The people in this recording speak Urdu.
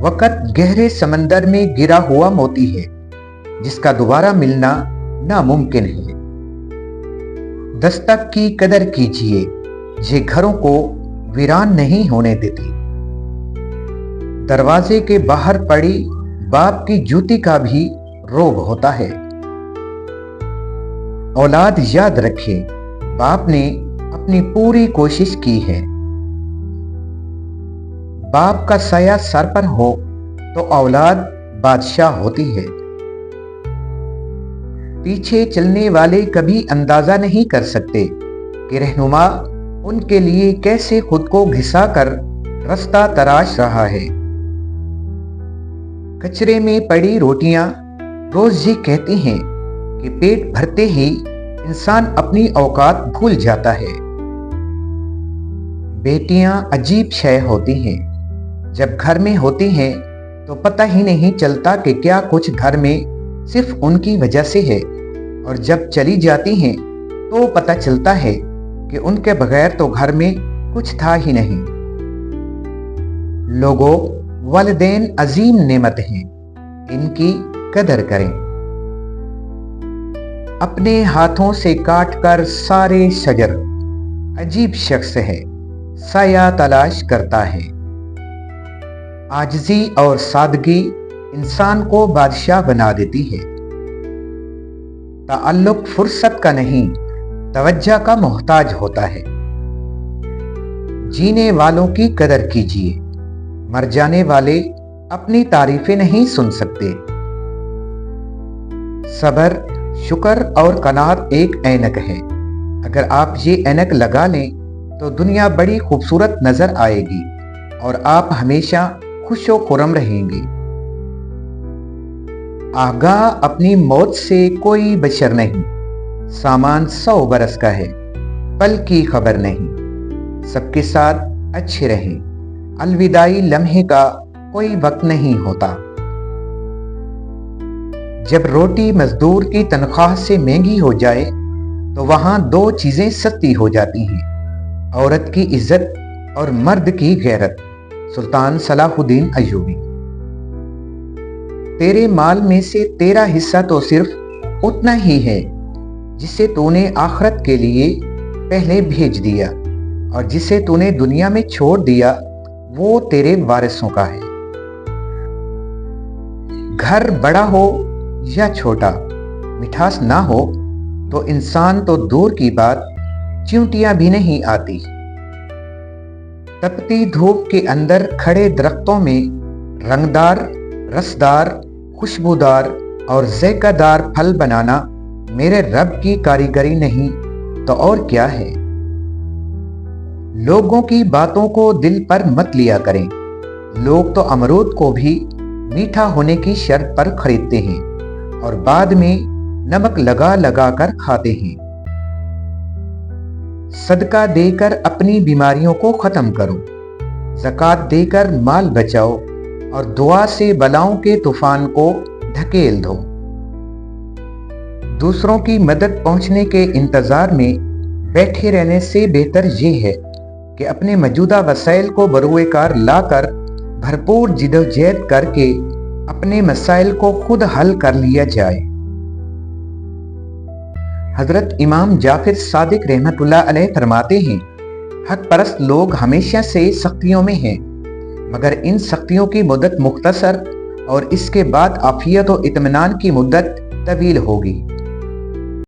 وقت گہرے سمندر میں گرا ہوا موتی ہے جس کا دوبارہ ملنا ناممکن ہے۔ دستک کی قدر کیجیے، یہ گھروں کو ویران نہیں ہونے دیتی۔ دروازے کے باہر پڑی باپ کی جوتی کا بھی روب ہوتا ہے۔ اولاد یاد رکھے، باپ نے اپنی پوری کوشش کی ہے۔ باپ کا سایہ سر پر ہو تو اولاد بادشاہ ہوتی ہے۔ پیچھے چلنے والے کبھی اندازہ نہیں کر سکتے کہ رہنما ان کے لیے کیسے خود کو گھسا کر رستہ تراش رہا ہے۔ کچرے میں پڑی روٹیاں روز یہ کہتی ہیں کہ پیٹ بھرتے ہی انسان اپنی اوقات بھول جاتا ہے۔ بیٹیاں عجیب شے ہوتی ہیں، جب گھر میں ہوتی ہیں تو پتہ ہی نہیں چلتا کہ کیا کچھ گھر میں صرف ان کی وجہ سے ہے، اور جب چلی جاتی ہیں تو پتہ چلتا ہے کہ ان کے بغیر تو گھر میں کچھ تھا ہی نہیں۔ لوگوں، والدین عظیم نعمت ہیں، ان کی قدر کریں۔ اپنے ہاتھوں سے کاٹ کر سارے شجر، عجیب شخص ہے، سایہ تلاش کرتا ہے۔ عاجزی اور سادگی انسان کو بادشاہ بنا دیتی ہے۔ تعلق فرصت کا نہیں، توجہ کا محتاج ہوتا ہے۔ جینے والوں کی قدر کیجیے، مر جانے والے اپنی تعریفیں نہیں سن سکتے۔ صبر، شکر اور قناعت ایک اینک ہے، اگر آپ یہ اینک لگا لیں تو دنیا بڑی خوبصورت نظر آئے گی اور آپ ہمیشہ خوش و خرم رہیں گے۔ آگاہ اپنی موت سے کوئی بشر نہیں، سامان 100 برس کا ہے، پل کی خبر نہیں۔ سب کے ساتھ اچھے رہیں، الوداعی لمحے کا کوئی وقت نہیں ہوتا۔ جب روٹی مزدور کی تنخواہ سے مہنگی ہو جائے تو وہاں 2 چیزیں سستی ہو جاتی ہیں، عورت کی عزت اور مرد کی غیرت۔ سلطان صلاح الدین ایوبی۔ تیرے مال میں سے تیرا حصہ تو صرف اتنا ہی ہے جسے تو نے آخرت کے لیے پہلے بھیج دیا، اور جسے تو نے دنیا میں چھوڑ دیا وہ تیرے وارثوں کا ہے۔ گھر بڑا ہو یا چھوٹا، مٹھاس نہ ہو تو انسان تو دور کی بات چیونٹیاں بھی نہیں آتی۔ تپتی دھوپ کے اندر کھڑے درختوں میں رنگدار، رسدار، خوشبودار اور ذائقہ دار پھل بنانا میرے رب کی کاریگری نہیں تو اور کیا ہے۔ لوگوں کی باتوں کو دل پر مت لیا کریں، لوگ تو امرود کو بھی میٹھا ہونے کی شرط پر خریدتے ہیں اور بعد میں نمک لگا لگا کر کھاتے ہیں۔ صدقہ دے کر اپنی بیماریوں کو ختم کرو، زکوٰۃ دے کر مال بچاؤ اور دعا سے بلاؤں کے طوفان کو دھکیل دو۔ دوسروں کی مدد پہنچنے کے انتظار میں بیٹھے رہنے سے بہتر یہ ہے کہ اپنے موجودہ وسائل کو بروئے کار لا کر بھرپور جدوجہد کر کے اپنے مسائل کو خود حل کر لیا جائے۔ حضرت امام جعفر صادق رحمۃ اللہ علیہ فرماتے ہیں، حق پرست لوگ ہمیشہ سے سختیوں میں ہیں، مگر ان سختیوں کی مدت مختصر اور اس کے بعد عافیت و اطمینان کی مدت طویل ہوگی۔